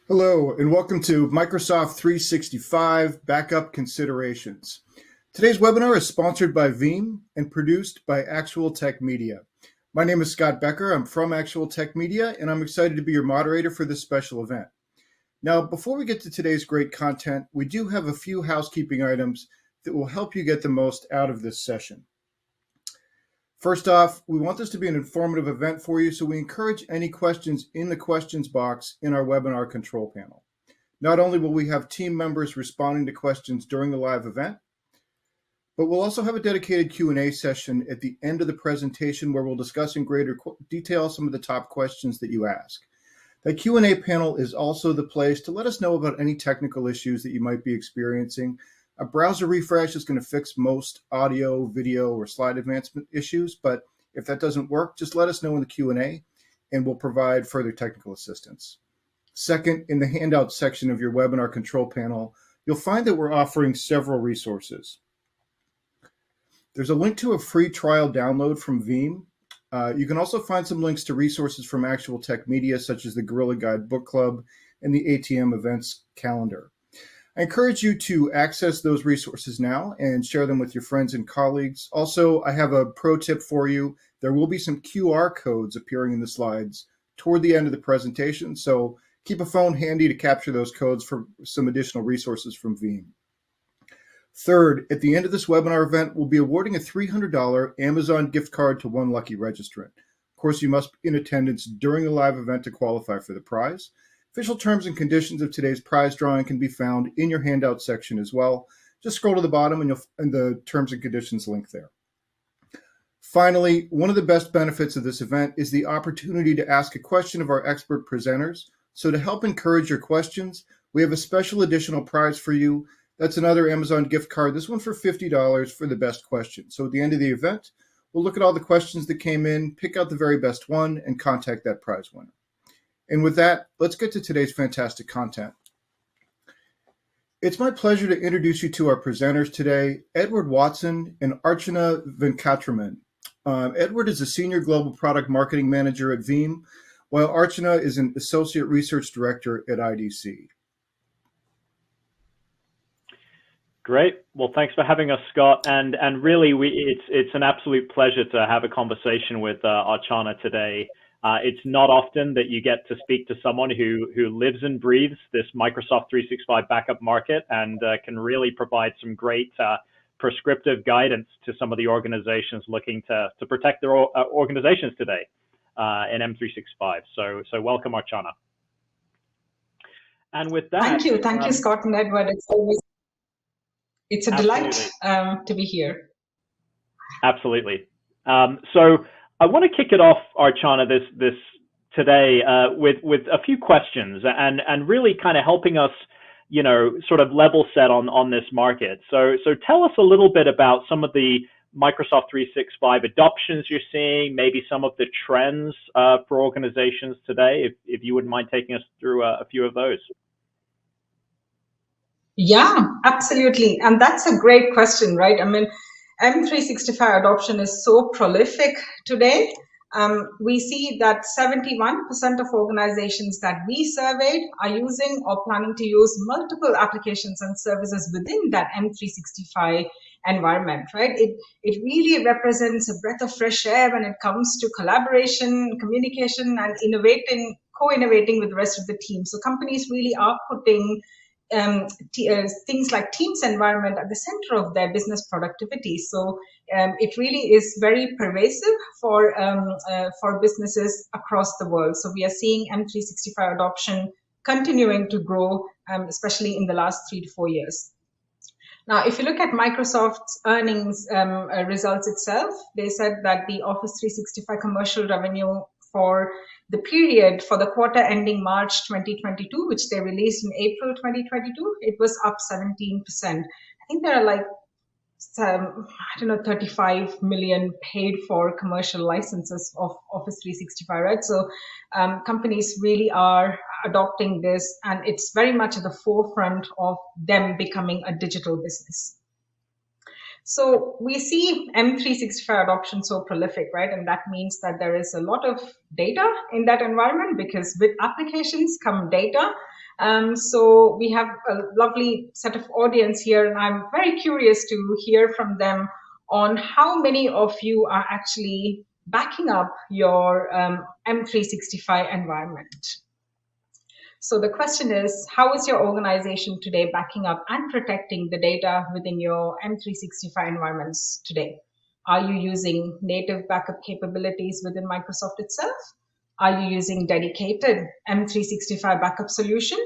Hello, and welcome to Microsoft 365 Backup Considerations. Today's webinar is sponsored by Veeam and produced by Actual Tech Media. My name is Scott Becker. I'm from Actual Tech Media, and I'm excited to be your moderator for this special event. Now, before we get to today's great content, we do have a few housekeeping items that will help you get the most out of this session. First off, we want this to be an informative event for you, so we encourage any questions in the questions box in our webinar control panel. Not only will we have team members responding to questions during the live event, but we'll also have a dedicated Q&A session at the end of the presentation where we'll discuss in greater detail some of the top questions that you ask. That Q&A panel is also the place to let us know about any technical issues that you might be experiencing. A browser refresh is going to fix most audio, video, or slide advancement issues, but if that doesn't work, just let us know in the Q&A and we'll provide further technical assistance. Second, in the handout section of your webinar control panel, you'll find that we're offering several resources. There's a link to a free trial download from Veeam. You can also find some links to resources from Actual Tech Media, such as the Gorilla Guide Book Club and the ATM Events Calendar. I encourage you to access those resources now and share them with your friends and colleagues. Also, I have a pro tip for you. There will be some QR codes appearing in the slides toward the end of the presentation, so keep a phone handy to capture those codes for some additional resources from Veeam. Third, at the end of this webinar event, we'll be awarding a $300 Amazon gift card to one lucky registrant. Of course, you must be in attendance during the live event to qualify for the prize. Official terms and conditions of today's prize drawing can be found in your handout section as well. Just scroll to the bottom and you'll find the terms and conditions link there. Finally, one of the best benefits of this event is the opportunity to ask a question of our expert presenters. So to help encourage your questions, we have a special additional prize for you. That's another Amazon gift card, this one for $50 for the best question. So at the end of the event, we'll look at all the questions that came in, pick out the very best one, and contact that prize winner. And with that, let's get to today's fantastic content. It's my pleasure to introduce you to our presenters today, Edward Watson and Archana Venkatraman. Edward is a Senior Global Product Marketing Manager at Veeam, while Archana is an Associate Research Director at IDC. Great. Well, thanks for having us, Scott. And really, it's an absolute pleasure to have a conversation with Archana today. It's not often that you get to speak to someone who lives and breathes this Microsoft 365 backup market and can really provide some great prescriptive guidance to some of the organizations looking to protect their organizations today in M365. So welcome, Archana. And with that, thank you, Scott and Edward. It's a delight to be here. Absolutely. So I want to kick it off, Archana, this today with a few questions and really kind of helping us, sort of level set on this market. So tell us a little bit about some of the Microsoft 365 adoptions you're seeing, maybe some of the trends for organizations today, if you wouldn't mind taking us through a few of those. Yeah, absolutely. And that's a great question, right? I mean, M365 adoption is so prolific today. We see that 71% of organizations that we surveyed are using or planning to use multiple applications and services within that M365 environment, right? It really represents a breath of fresh air when it comes to collaboration, communication, and co-innovating with the rest of the team. So companies really are putting things like Teams environment at the center of their business productivity. So it really is very pervasive for businesses across the world. So we are seeing M365 adoption continuing to grow, especially in the last 3 to 4 years. Now, if you look at Microsoft's earnings results itself, they said that the Office 365 commercial revenue for the period for the quarter ending March 2022, which they released in April 2022, it was up 17%. I think there are like, 35 million paid for commercial licenses of Office 365, right? So companies really are adopting this, and it's very much at the forefront of them becoming a digital business. So we see M365 adoption so prolific, right? And that means that there is a lot of data in that environment, because with applications come data. So we have a lovely set of audience here, and I'm very curious to hear from them on how many of you are actually backing up your M365 environment. So the question is, how is your organization today backing up and protecting the data within your M365 environments today? Are you using native backup capabilities within Microsoft itself? Are you using dedicated M365 backup solution?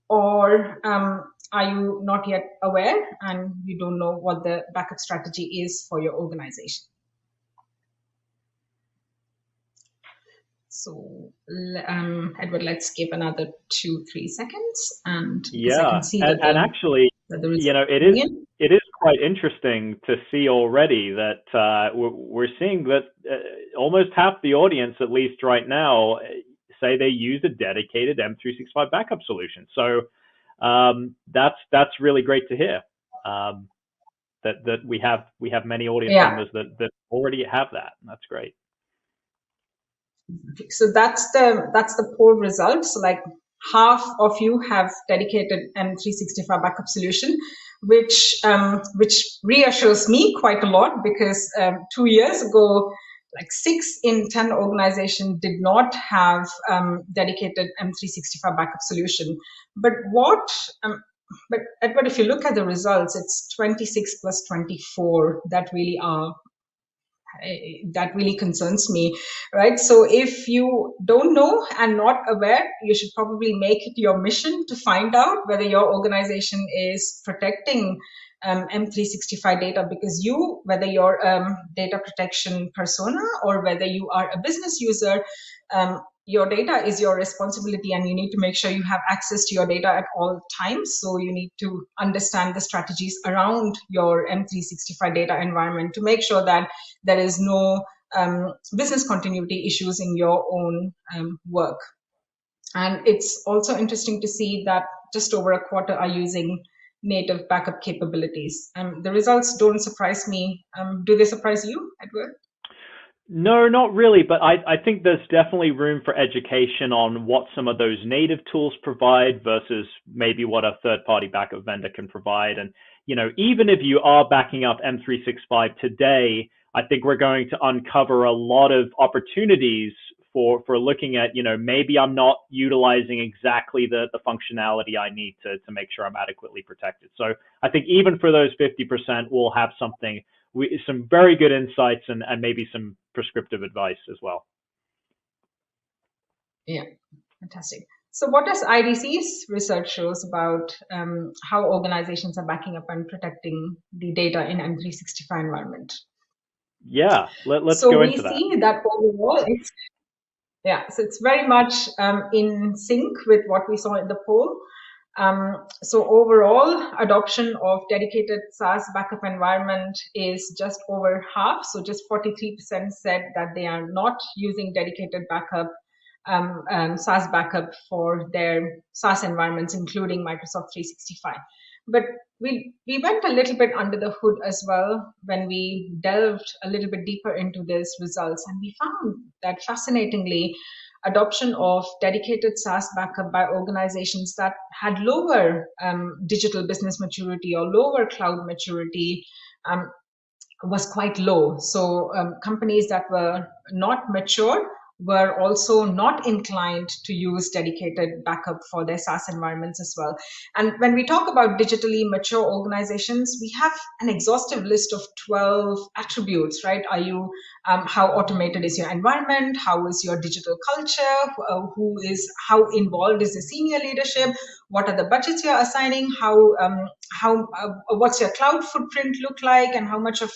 Or are you not yet aware and you don't know what the backup strategy is for your organization? So, Edward, let's give another 2-3 seconds, and yeah, I can see and actually, it is quite interesting to see already that we're seeing that almost half the audience, at least right now, say they use a dedicated M365 backup solution. So that's really great to hear. That we have many audience members that already have that. That's great. So that's the poll results. So like half of you have dedicated M365 backup solution, which reassures me quite a lot, because 2 years ago, like 6 in 10 organizations did not have dedicated M365 backup solution. But but Edward, if you look at the results, it's 26 plus 24 that really concerns me, right? So if you don't know and not aware, you should probably make it your mission to find out whether your organization is protecting M365 data, because whether you're data protection persona or whether you are a business user, your data is your responsibility, and you need to make sure you have access to your data at all times. So you need to understand the strategies around your M365 data environment to make sure that there is no business continuity issues in your own work. And it's also interesting to see that just over a quarter are using native backup capabilities. The results don't surprise me. Do they surprise you, Edward? No, not really, but I think there's definitely room for education on what some of those native tools provide versus maybe what a third-party backup vendor can provide. And, even if you are backing up M365 today, I think we're going to uncover a lot of opportunities for looking at, maybe I'm not utilizing exactly the functionality I need to make sure I'm adequately protected. So I think even for those 50%, we'll have some very good insights and maybe some prescriptive advice as well. Yeah, fantastic. So what does IDC's research shows about how organizations are backing up and protecting the data in M365 environment? Yeah, let's go into that. So we see that overall, so it's very much in sync with what we saw in the poll. So overall, adoption of dedicated SaaS backup environment is just over half. So just 43% said that they are not using dedicated backup, SaaS backup for their SaaS environments, including Microsoft 365. But we went a little bit under the hood as well when we delved a little bit deeper into these results, and we found that fascinatingly, adoption of dedicated SaaS backup by organizations that had lower digital business maturity or lower cloud maturity was quite low. So companies that were not mature were also not inclined to use dedicated backup for their SaaS environments as well. And when we talk about digitally mature organizations, we have an exhaustive list of 12 attributes, right? Are you, how automated is your environment? How is your digital culture? How involved is the senior leadership? What are the budgets you're assigning? What's your cloud footprint look like? And how much of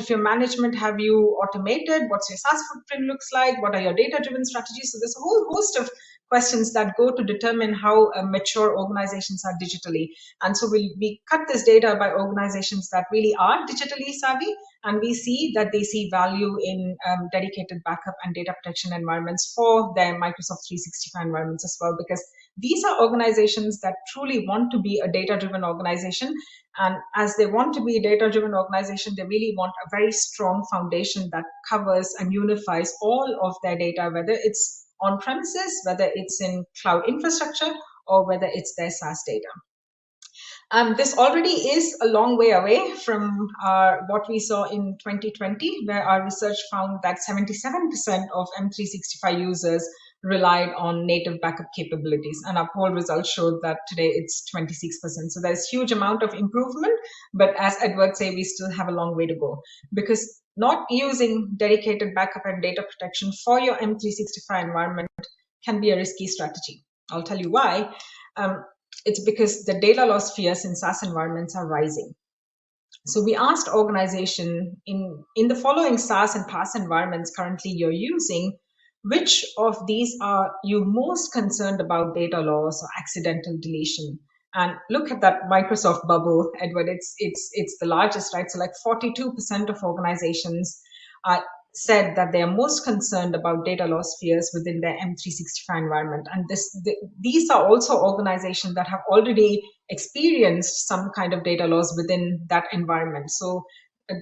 your management have you automated? What's your SaaS footprint looks like? What are your data-driven strategies? So there's a whole host of questions that go to determine how mature organizations are digitally. And so we cut this data by organizations that really are digitally savvy, and we see that they see value in dedicated backup and data protection environments for their Microsoft 365 environments as well, because these are organizations that truly want to be a data-driven organization. And as they want to be a data-driven organization, they really want a very strong foundation that covers and unifies all of their data, whether it's on premises, whether it's in cloud infrastructure, or whether it's their SaaS data. This already is a long way away from what we saw in 2020, where our research found that 77% of M365 users relied on native backup capabilities. And our poll results showed that today it's 26%. So there's huge amount of improvement. But as Edward said, we still have a long way to go, because not using dedicated backup and data protection for your M365 environment can be a risky strategy. I'll tell you why. It's because the data loss fears in SaaS environments are rising. So we asked organization in the following SaaS and PaaS environments currently you're using, which of these are you most concerned about data loss or accidental deletion? And look at that Microsoft bubble, Edward. It's the largest, right? So like 42% of organizations said that they are most concerned about data loss fears within their M365 environment. And these are also organizations that have already experienced some kind of data loss within that environment. So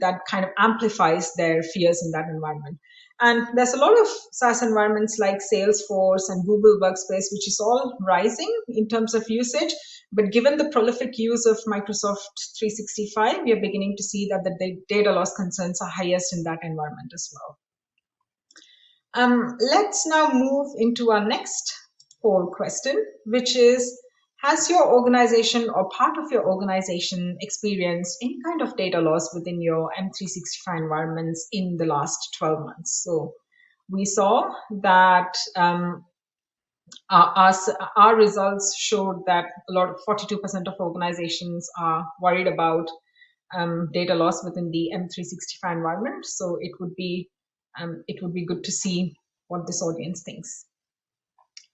that kind of amplifies their fears in that environment. And there's a lot of SaaS environments like Salesforce and Google Workspace, which is all rising in terms of usage. But given the prolific use of Microsoft 365, we are beginning to see that the data loss concerns are highest in that environment as well. Let's now move into our next poll question, which is, has your organization or part of your organization experienced any kind of data loss within your M365 environments in the last 12 months? So we saw that our results showed that 42% of organizations are worried about data loss within the M365 environment. So it would be good to see what this audience thinks.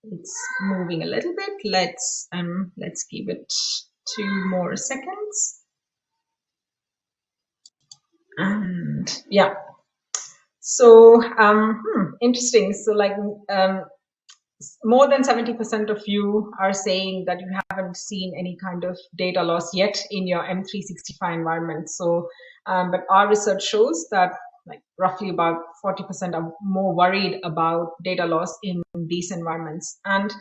It's moving a little bit. Let's give it 2 more seconds. And yeah, so interesting. So like more than 70% of you are saying that you haven't seen any kind of data loss yet in your M365 environment. So, but our research shows that like roughly about 40% are more worried about data loss in these environments. And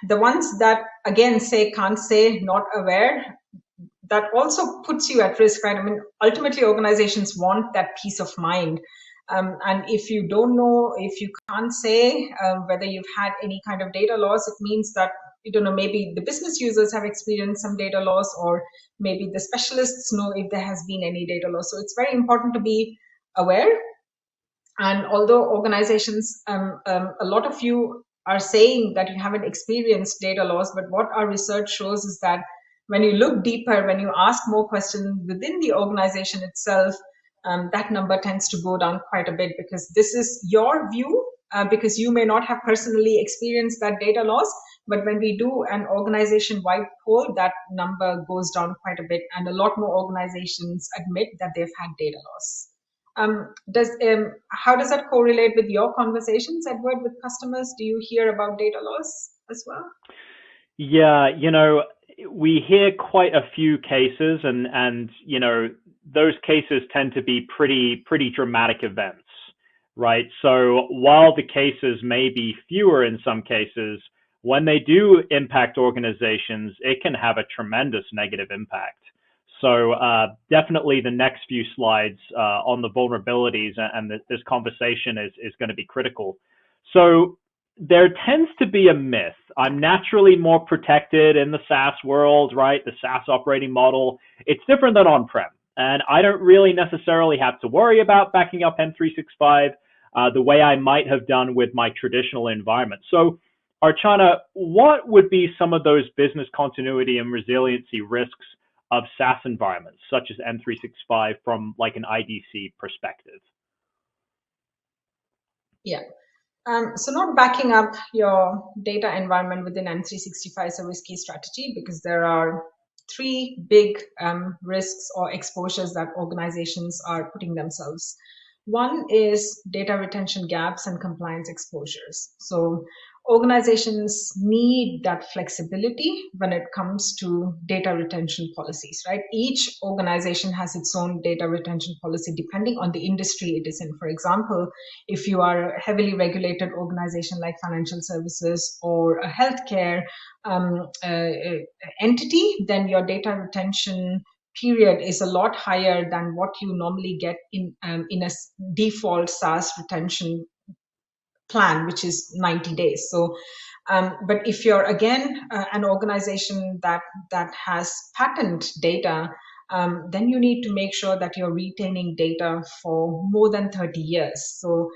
the ones that again say, can't say, not aware, that also puts you at risk, right? I mean, ultimately organizations want that peace of mind. And if you don't know, if you can't say whether you've had any kind of data loss, it means that, you don't know, maybe the business users have experienced some data loss, or maybe the specialists know if there has been any data loss. So it's very important to be aware. And although organizations, a lot of you are saying that you haven't experienced data loss, but what our research shows is that when you look deeper, when you ask more questions within the organization itself, that number tends to go down quite a bit, because this is your view, because you may not have personally experienced that data loss. But when we do an organization-wide poll, that number goes down quite a bit, and a lot more organizations admit that they've had data loss. How does that correlate with your conversations, Edward, with customers? Do you hear about data loss as well? Yeah, we hear quite a few cases, and those cases tend to be pretty dramatic events, right? So while the cases may be fewer in some cases, when they do impact organizations, it can have a tremendous negative impact. So definitely the next few slides on the vulnerabilities and this conversation is going to be critical. So there tends to be a myth. I'm naturally more protected in the SaaS world, right? The SaaS operating model, it's different than on-prem. And I don't really necessarily have to worry about backing up M365 the way I might have done with my traditional environment. So Archana, what would be some of those business continuity and resiliency risks of SaaS environments, such as M365 from like an IDC perspective? Yeah. So not backing up your data environment within M365 is a risky strategy, because there are 3 big risks or exposures that organizations are putting themselves. One is data retention gaps and compliance exposures. So organizations need that flexibility when it comes to data retention policies, right? Each organization has its own data retention policy depending on the industry it is in. For example, if you are a heavily regulated organization like financial services or a healthcare entity, then your data retention period is a lot higher than what you normally get in a default SaaS retention plan, which is 90 days. So, but if you're again an organization that has patent data, then you need to make sure that you're retaining data for more than 30 years. So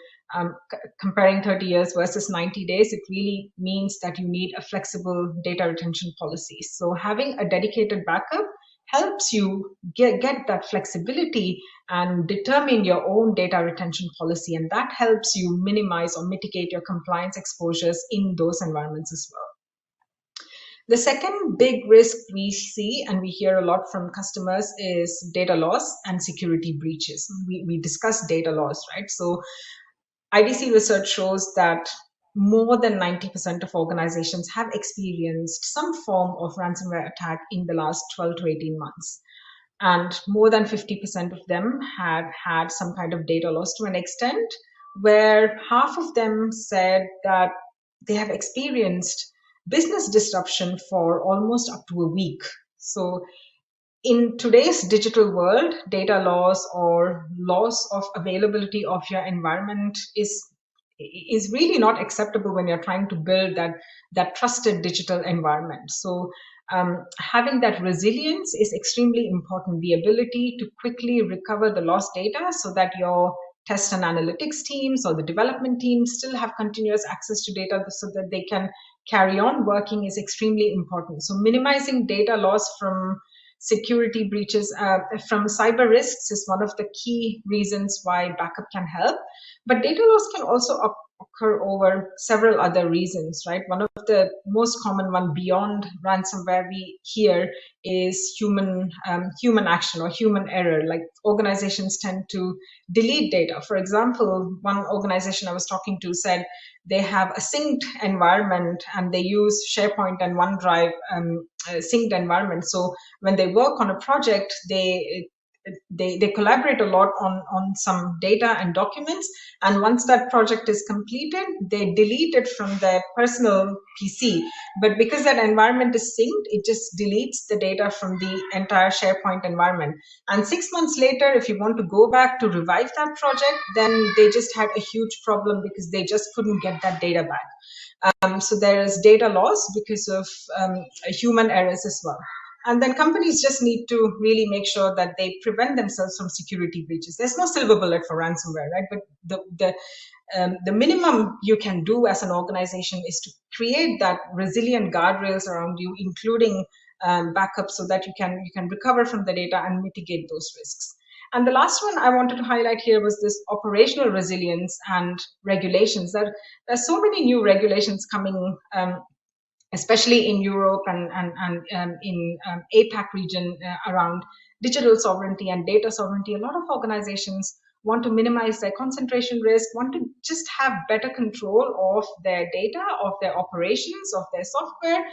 comparing 30 years versus 90 days, it really means that you need a flexible data retention policy. So having a dedicated backup helps you get that flexibility and determine your own data retention policy. And that helps you minimize or mitigate your compliance exposures in those environments as well. The second big risk we see and we hear a lot from customers is data loss and security breaches. We discussed data loss, right? So IDC research shows that more than 90% of organizations have experienced some form of ransomware attack in the last 12 to 18 months. And more than 50% of them had had some kind of data loss to an extent where half of them said that they have experienced business disruption for almost up to a week. So in today's digital world, data loss or loss of availability of your environment is really not acceptable when you're trying to build that trusted digital environment. So having that resilience is extremely important. The ability to quickly recover the lost data so that your test and analytics teams or the development teams still have continuous access to data so that they can carry on working is extremely important. So minimizing data loss from security breaches, from cyber risks is one of the key reasons why backup can help. But data loss can also occur over several other reasons, right? One of the most common one beyond ransomware we hear is human action or human error. Like organizations tend to delete data. For example, one organization I was talking to said they have a synced environment and they use SharePoint and OneDrive synced environment. So when they work on a project, they collaborate a lot on some data and documents, and once that project is completed, they delete it from their personal PC. But because that environment is synced, it just deletes the data from the entire SharePoint environment. And 6 months later, if you want to go back to revive that project, then they just had a huge problem because they just couldn't get that data back. So there is data loss because of human errors as well. And then companies just need to really make sure that they prevent themselves from security breaches. There's no silver bullet for ransomware, right? But the minimum you can do as an organization is to create that resilient guardrails around you, including backup, so that you can recover from the data and mitigate those risks. And the last one I wanted to highlight here was this operational resilience and regulations. There's so many new regulations coming, especially in Europe and in APAC region around digital sovereignty and data sovereignty. A lot of organizations want to minimize their concentration risk, want to just have better control of their data, of their operations, of their software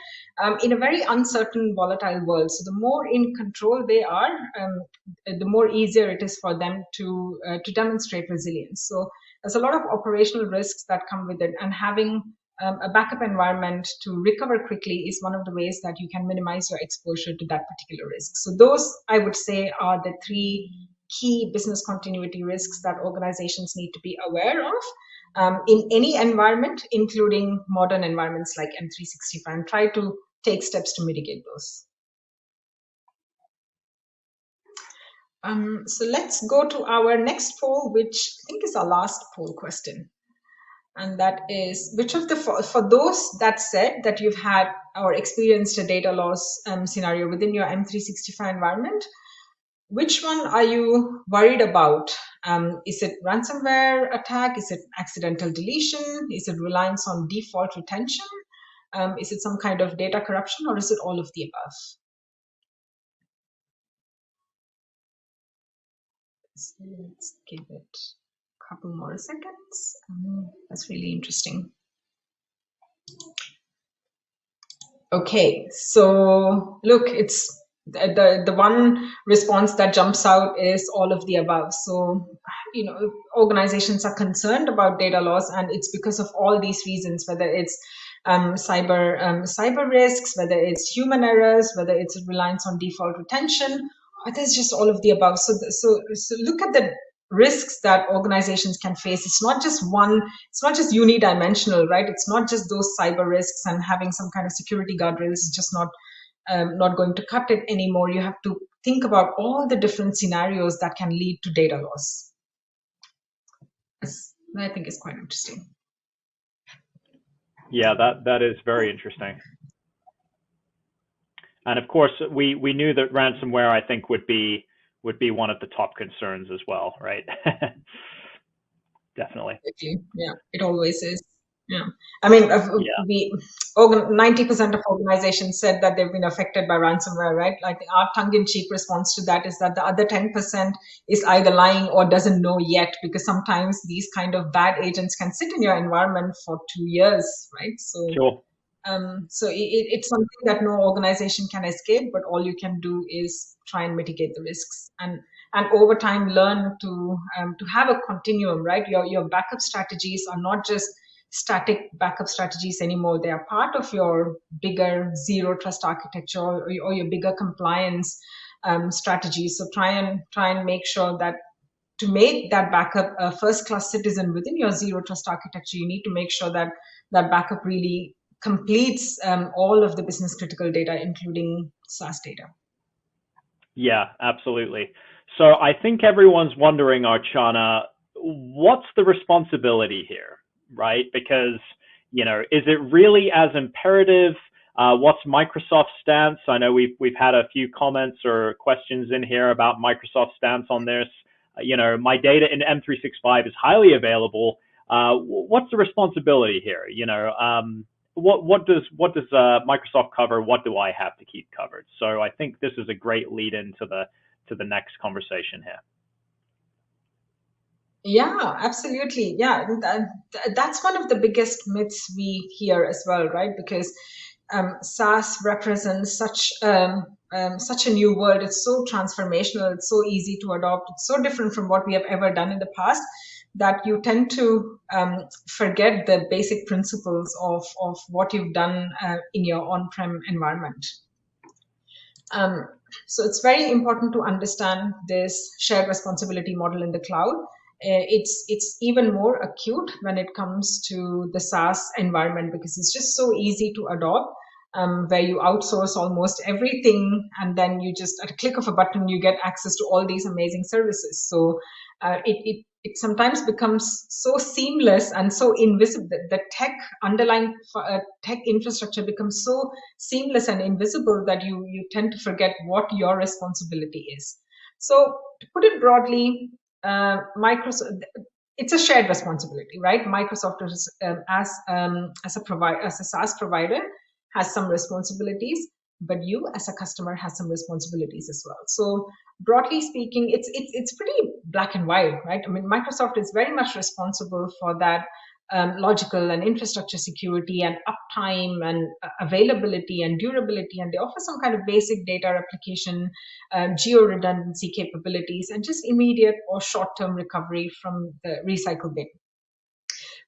in a very uncertain, volatile world. So the more in control they are, the more easier it is for them to demonstrate resilience. So there's a lot of operational risks that come with it, and having a backup environment to recover quickly is one of the ways that you can minimize your exposure to that particular risk. So those, I would say, are the three key business continuity risks that organizations need to be aware of in any environment, including modern environments like M365, and try to take steps to mitigate those. So let's go to our next poll, which I think is our last poll question. And that is, which of the, for those that said that you've had or experienced a data loss scenario within your M365 environment, which one are you worried about? Is it ransomware attack? Is it accidental deletion? Is it reliance on default retention? Is it some kind of data corruption, or is it all of the above? So let's give it a couple more seconds. That's really interesting. Okay, so look, it's the one response that jumps out is all of the above. So, organizations are concerned about data loss, and it's because of all these reasons, whether it's cyber risks, whether it's human errors, whether it's reliance on default retention, or there's just all of the above. So look at the risks that organizations can face. It's not just unidimensional, right? It's not just those cyber risks, and having some kind of security guardrails is just not going to cut it anymore. You have to think about all the different scenarios that can lead to data loss. I think is quite interesting. Yeah, that is very interesting. And of course, we knew that ransomware, I think, would be one of the top concerns as well, right? Definitely. Yeah, it always is. Yeah, I mean, 90% of organizations said that they've been affected by ransomware, right? Like our tongue-in-cheek response to that is that the other 10% is either lying or doesn't know yet, because sometimes these kind of bad agents can sit in your environment for 2 years, right? So, sure. So it's something that no organization can escape, but all you can do is try and mitigate the risks, and over time learn to have a continuum, right? Your backup strategies are not just static backup strategies anymore. They are part of your bigger zero trust architecture or your bigger compliance strategy. So try and make sure that to make that backup a first-class citizen within your zero trust architecture, you need to make sure that that backup really completes all of the business critical data, including SaaS data. Yeah, absolutely. So I think everyone's wondering, Archana, what's the responsibility here, right? Because, is it really as imperative? What's Microsoft's stance? I know we've had a few comments or questions in here about Microsoft's stance on this. My data in M365 is highly available. What's the responsibility here? What does Microsoft cover? What do I have to keep covered? So I think this is a great lead into the next conversation here. Yeah, absolutely. Yeah, that's one of the biggest myths we hear as well, right? Because SaaS represents such a new world. It's so transformational. It's so easy to adopt. It's so different from what we have ever done in the past that you tend to forget the basic principles of what you've done in your on-prem environment. So it's very important to understand this shared responsibility model in the cloud. It's even more acute when it comes to the SaaS environment, because it's just so easy to adopt, where you outsource almost everything, and then you just, at a click of a button, you get access to all these amazing services. So it sometimes becomes so seamless and so invisible. The underlying tech infrastructure becomes so seamless and invisible that you tend to forget what your responsibility is. So to put it broadly, Microsoft, it's a shared responsibility, right? Microsoft is, as a SaaS provider, has some responsibilities, but you as a customer has some responsibilities as well. So broadly speaking, it's pretty black and white, right? I mean, Microsoft is very much responsible for that logical and infrastructure security and uptime and availability and durability, and they offer some kind of basic data replication, geo-redundancy capabilities, and just immediate or short-term recovery from the recycle bin.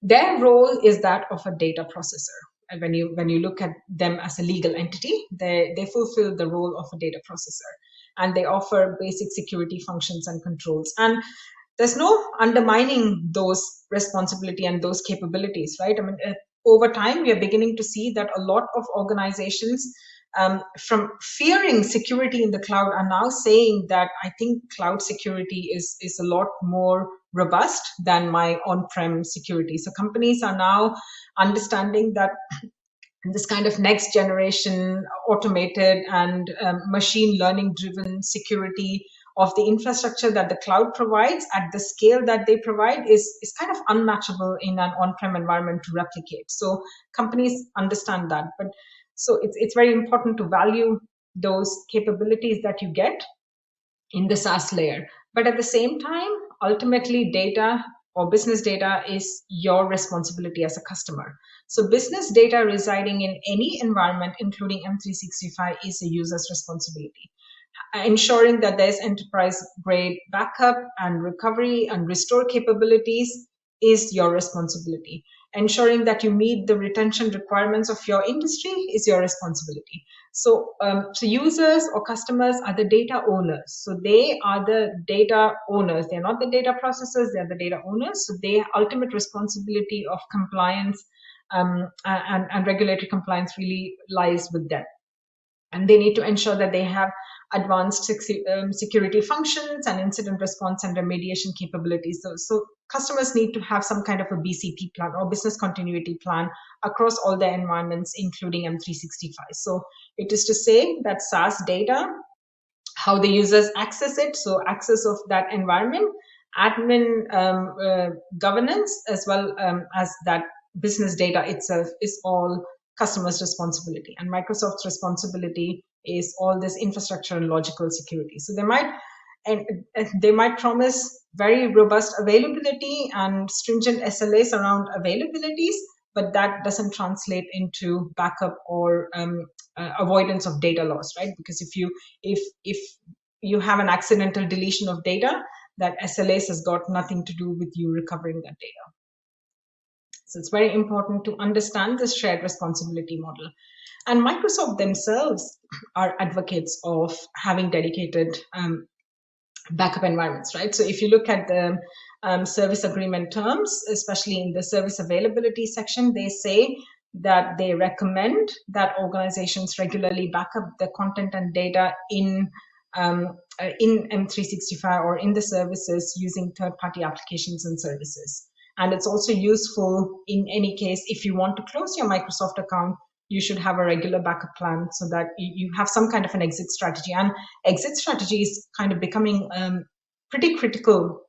Their role is that of a data processor. And when you look at them as a legal entity, they fulfill the role of a data processor, and they offer basic security functions and controls. And there's no undermining those responsibility and those capabilities, right? I mean, over time, we are beginning to see that a lot of organizations, from fearing security in the cloud, are now saying that I think cloud security is a lot more robust than my on-prem security. So companies are now understanding that this kind of next generation automated and machine learning driven security of the infrastructure that the cloud provides at the scale that they provide is kind of unmatchable in an on-prem environment to replicate. So companies understand that. But so it's very important to value those capabilities that you get in the SaaS layer. But at the same time, ultimately data or business data is your responsibility as a customer. So business data residing in any environment, including M365, is a user's responsibility. Ensuring that there's enterprise-grade backup and recovery and restore capabilities is your responsibility. Ensuring that you meet the retention requirements of your industry is your responsibility. So, so users or customers are the data owners. So they are the data owners. They're not the data processors, they're the data owners. So their ultimate responsibility of compliance and regulatory compliance really lies with them. And they need to ensure that they have advanced security functions and incident response and remediation capabilities. So customers need to have some kind of a BCP plan or business continuity plan across all their environments, including M365. So it is to say that SaaS data, how the users access it, so access of that environment, admin governance, as well as that business data itself is all customers' responsibility, and Microsoft's responsibility is all this infrastructure and logical security. So they might promise very robust availability and stringent SLAs around availabilities, but that doesn't translate into backup or avoidance of data loss, right? Because if you have an accidental deletion of data, that SLAs has got nothing to do with you recovering that data. So it's very important to understand this shared responsibility model. And Microsoft themselves are advocates of having dedicated backup environments, right? So if you look at the service agreement terms, especially in the service availability section, they say that they recommend that organizations regularly back up the content and data in M365 or in the services using third-party applications and services. And it's also useful in any case, if you want to close your Microsoft account, you should have a regular backup plan so that you have some kind of an exit strategy. And exit strategy is kind of becoming pretty critical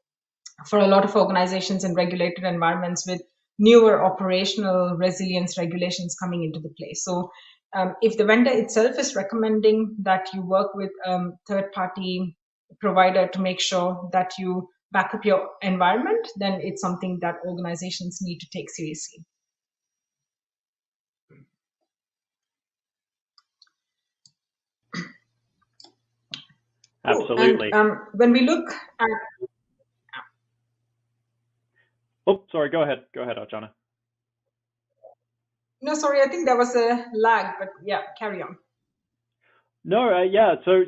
for a lot of organizations in regulated environments with newer operational resilience regulations coming into the play. So if the vendor itself is recommending that you work with third-party provider to make sure that you back up your environment, then it's something that organizations need to take seriously. Absolutely. And, when we look at... Oh, sorry, go ahead, Archana. No, sorry, I think there was a lag, but yeah, carry on. No, yeah, so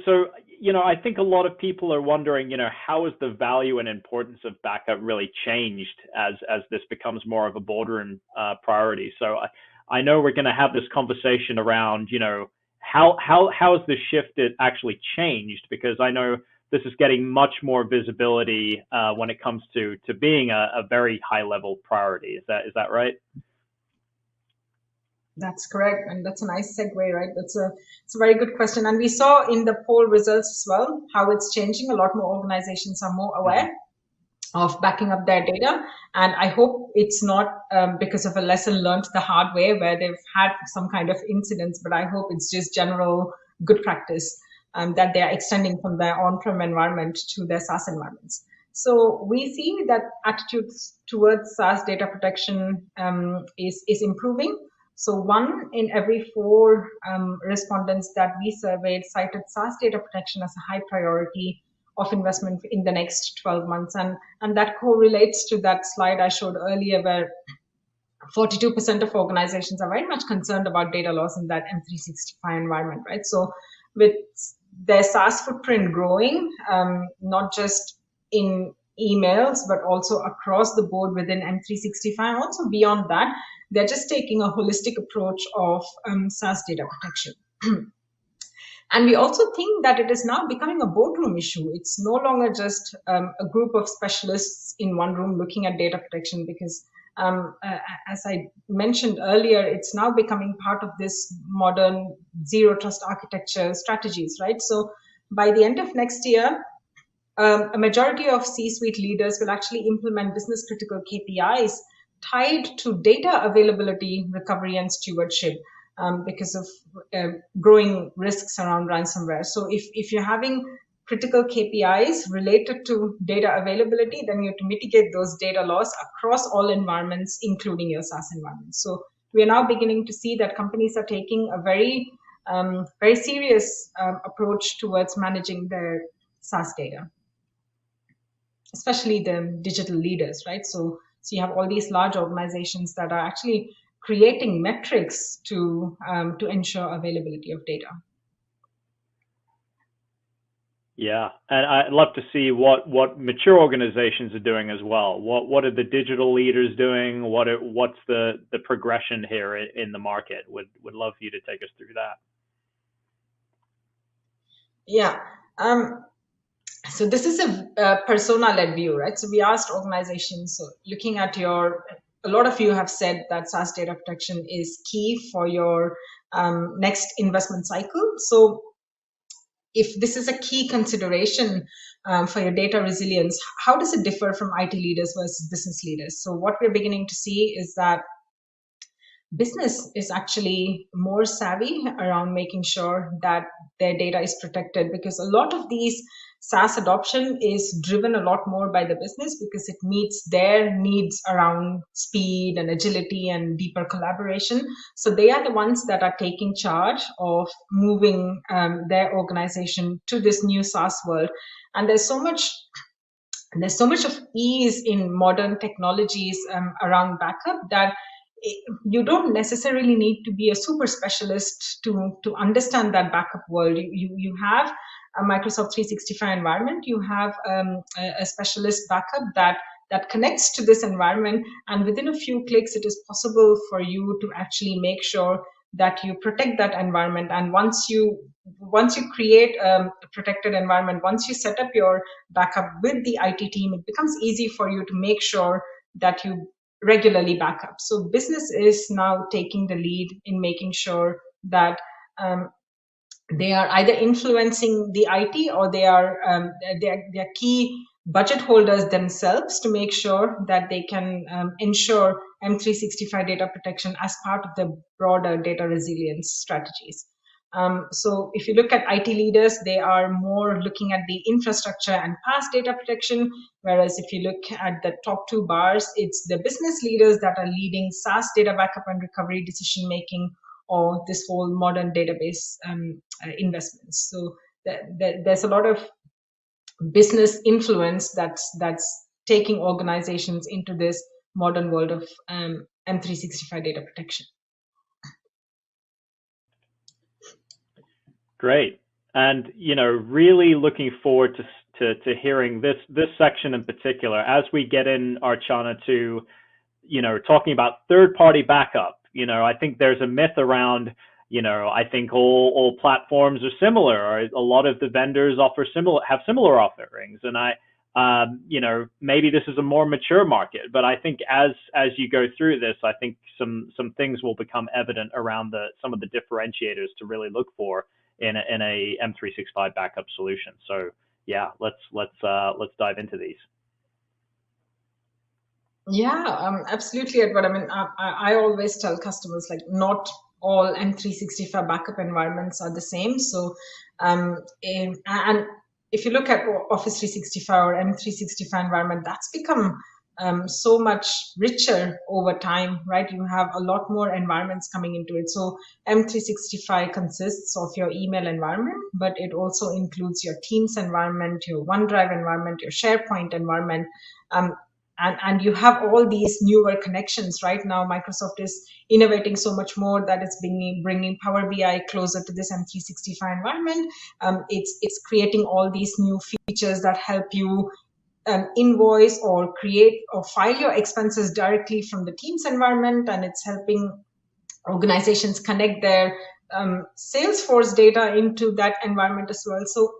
I think a lot of people are wondering, how has the value and importance of backup really changed as this becomes more of a boardroom priority? So I know we're going to have this conversation around, how has this shift actually changed? Because I know this is getting much more visibility when it comes to being a very high level priority. Is that right? That's correct, and that's a nice segue, right? It's a very good question, and we saw in the poll results as well how it's changing. A lot more organizations are more aware of backing up their data, and I hope it's not because of a lesson learned the hard way where they've had some kind of incidents, but I hope it's just general good practice that they are extending from their on-prem environment to their SaaS environments. So we see that attitudes towards SaaS data protection is improving. So 1 in every 4 respondents that we surveyed cited SaaS data protection as a high priority of investment in the next 12 months. And that correlates to that slide I showed earlier where 42% of organizations are very much concerned about data loss in that M365 environment, right? So with their SaaS footprint growing, not just in emails, but also across the board within M365, also beyond that, they're just taking a holistic approach of SaaS data protection. And we also think that it is now becoming a boardroom issue. It's no longer just a group of specialists in one room looking at data protection because, as I mentioned earlier, it's now becoming part of this modern zero trust architecture strategies, right? So by the end of next year, a majority of C-suite leaders will actually implement business critical KPIs tied to data availability, recovery, and stewardship because of growing risks around ransomware. So if you're having critical KPIs related to data availability, then you have to mitigate those data loss across all environments, including your SaaS environment. So we are now beginning to see that companies are taking a very serious approach towards managing their SaaS data, especially the digital leaders, right? So you have all these large organizations that are actually creating metrics to ensure availability of data. Yeah, and I'd love to see what mature organizations are doing as well. What are the digital leaders doing? What's the progression here in the market? Would love for you to take us through that. Yeah. So this is a persona-led view, right? So we asked organizations, so looking at a lot of you have said that SaaS data protection is key for your next investment cycle. So if this is a key consideration for your data resilience, how does it differ from IT leaders versus business leaders? So what we're beginning to see is that business is actually more savvy around making sure that their data is protected, because a lot of these SaaS adoption is driven a lot more by the business because it meets their needs around speed and agility and deeper collaboration. So they are the ones that are taking charge of moving their organization to this new SaaS world. And there's so much of ease in modern technologies around backup that you don't necessarily need to be a super specialist to understand that backup world. You have a Microsoft 365 environment, you have a specialist backup that connects to this environment, and within a few clicks it is possible for you to actually make sure that you protect that environment. And once you create a protected environment, once you set up your backup with the IT team, it becomes easy for you to make sure that you regularly back up. So business is now taking the lead in making sure that they are either influencing the IT, or they are key budget holders themselves to make sure that they can ensure M365 data protection as part of the broader data resilience strategies. So if you look at IT leaders, they are more looking at the infrastructure and past data protection, whereas if you look at the top two bars, it's the business leaders that are leading SaaS data backup and recovery decision making, or this whole modern database investments. So there's a lot of business influence that's taking organizations into this modern world of M365 data protection. Great. And, really looking forward to hearing this section in particular, as we get in, Archana, to, talking about third-party backup. I think there's a myth around, I think all platforms are similar, or a lot of the vendors have similar offerings. And maybe this is a more mature market, but I think as you go through this, I think some things will become evident around some of the differentiators to really look for in a M365 backup solution. So yeah, let's dive into these. Yeah, absolutely, Edward. I mean, I always tell customers, like, not all M365 backup environments are the same. So, and if you look at Office 365 or M365 environment, that's become so much richer over time, right? You have a lot more environments coming into it. So M365 consists of your email environment, but it also includes your Teams environment, your OneDrive environment, your SharePoint environment. And you have all these newer connections. Right now, Microsoft is innovating so much more that it's bringing Power BI closer to this M365 environment. It's creating all these new features that help you invoice or create or file your expenses directly from the Teams environment, and it's helping organizations connect their Salesforce data into that environment as well. So,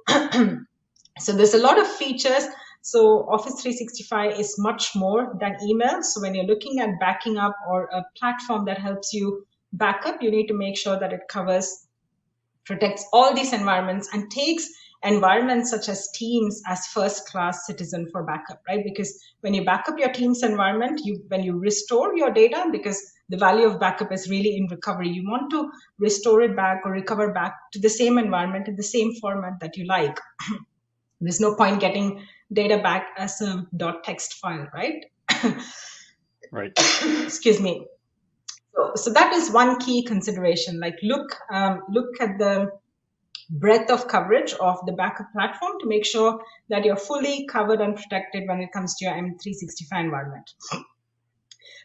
so there's a lot of features. So Office 365 is much more than email. So when you're looking at backing up or a platform that helps you back up, you need to make sure that it protects all these environments and takes environments such as Teams as first-class citizen for backup, right? Because when you back up your Teams environment, when you restore your data, because the value of backup is really in recovery, you want to restore it back or recover back to the same environment in the same format that you like. There's no point getting data back as a .text file, right? Right. Excuse me. So that is one key consideration. Like look at the breadth of coverage of the backup platform to make sure that you're fully covered and protected when it comes to your M365 environment.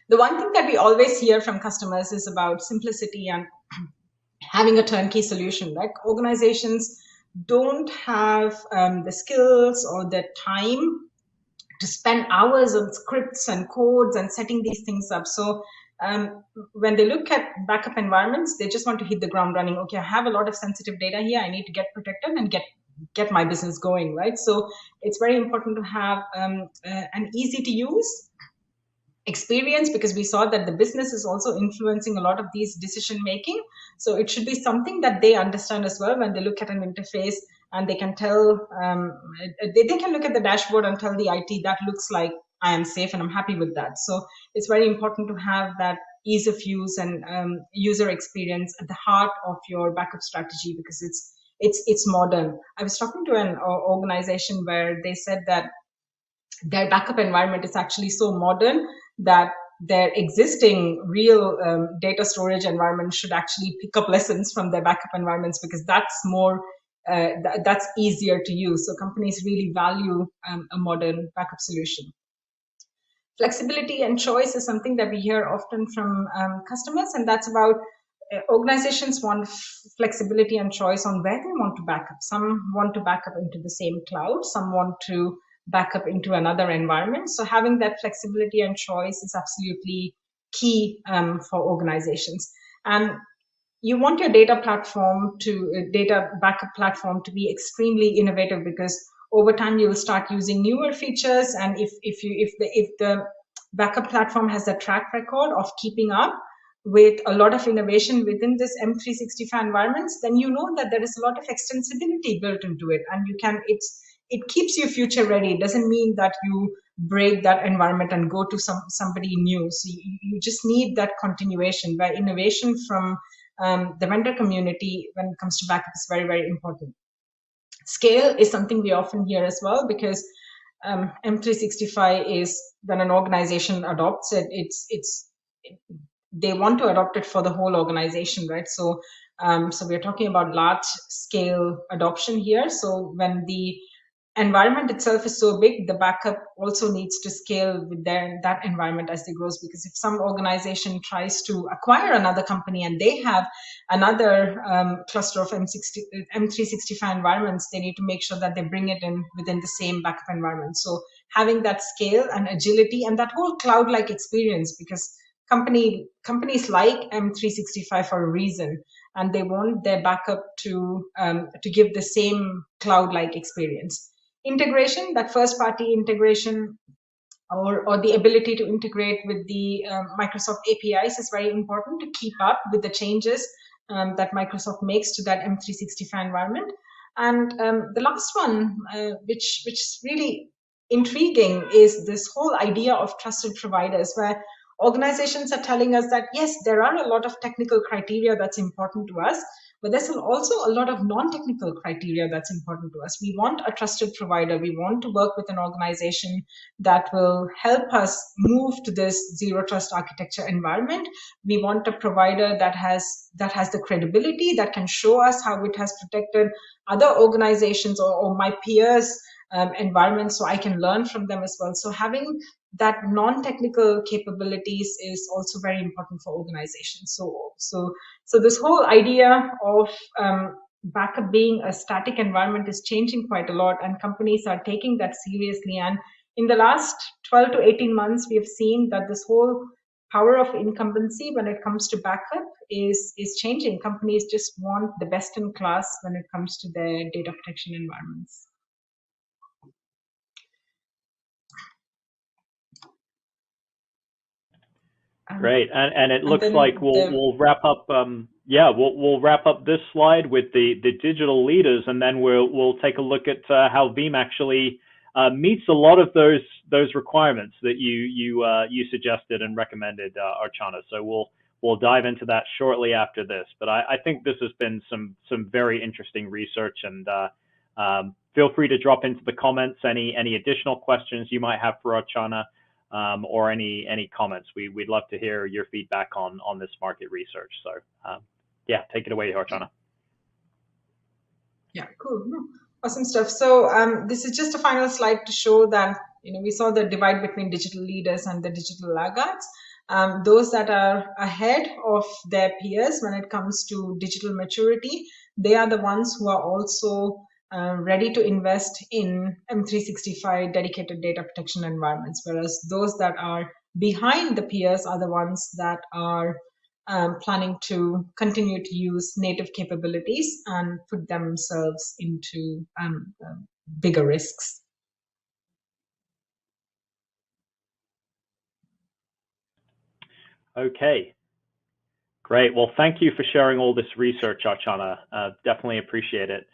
The one thing that we always hear from customers is about simplicity and having a turnkey solution. Like organizations don't have the skills or the time to spend hours on scripts and codes and setting these things up. So when they look at backup environments, they just want to hit the ground running. Okay, I have a lot of sensitive data here. I need to get protected and get my business going, right? So it's very important to have an easy to use experience, because we saw that the business is also influencing a lot of these decision making. So it should be something that they understand as well when they look at an interface, and they can tell, they can look at the dashboard and tell the IT that looks like I am safe and I'm happy with that. So it's very important to have that ease of use and user experience at the heart of your backup strategy, because it's modern. I was talking to an organization where they said that their backup environment is actually so modern that their existing real data storage environment should actually pick up lessons from their backup environments, because that's more that's easier to use. So companies really value a modern backup solution. Flexibility and choice is something that we hear often from customers, and that's about organizations want flexibility and choice on where they want to back up. Some want to back up into the same cloud, some want to back up into another environment. So having that flexibility and choice is absolutely key for organizations. And you want your data backup platform to be extremely innovative, because over time you will start using newer features. And if the backup platform has a track record of keeping up with a lot of innovation within this M365 environments, then you know that there is a lot of extensibility built into it, and it keeps you future ready. It doesn't mean that you break that environment and go to somebody new. So you just need that continuation, where innovation from the vendor community when it comes to backup is very, very important. Scale is something we often hear as well, because M365 is, when an organization adopts it, they want to adopt it for the whole organization, right? So we're talking about large scale adoption here. So when the environment itself is so big, the backup also needs to scale with that environment as they grows. Because if some organization tries to acquire another company and they have another cluster of M365 environments, they need to make sure that they bring it in within the same backup environment. So having that scale and agility and that whole cloud-like experience, because companies like M365 for a reason, and they want their backup to give the same cloud-like experience. Integration, that first-party integration or the ability to integrate with the Microsoft APIs is very important to keep up with the changes that Microsoft makes to that M365 environment. And the last one, which is really intriguing, is this whole idea of trusted providers, where organizations are telling us that, yes, there are a lot of technical criteria that's important to us, but there's also a lot of non-technical criteria that's important to us. We want a trusted provider. We want to work with an organization that will help us move to this zero trust architecture environment. We want a provider that has the credibility, that can show us how it has protected other organizations or my peers' environments, so I can learn from them as well. So having that non-technical capabilities is also very important for organizations. So this whole idea of backup being a static environment is changing quite a lot, and companies are taking that seriously. And in the last 12 to 18 months, we have seen that this whole power of incumbency when it comes to backup is changing. Companies just want the best in class when it comes to their data protection environments. Great, and it looks like we'll wrap up. We'll wrap up this slide with the digital leaders, and then we'll take a look at how Veeam actually meets a lot of those requirements that you suggested and recommended, Archana. So we'll dive into that shortly after this. But I think this has been some very interesting research, and feel free to drop into the comments any additional questions you might have for Archana. or any comments. We'd love to hear your feedback on this market research. So yeah, take it away, Archana. Yeah, cool. No, awesome stuff. So this is just a final slide to show that we saw the divide between digital leaders and the digital laggards. Those that are ahead of their peers when it comes to digital maturity, they are the ones who are also ready to invest in M365 dedicated data protection environments, whereas those that are behind the peers are the ones that are planning to continue to use native capabilities and put themselves into bigger risks. Okay, great. Well, thank you for sharing all this research, Archana. Definitely appreciate it.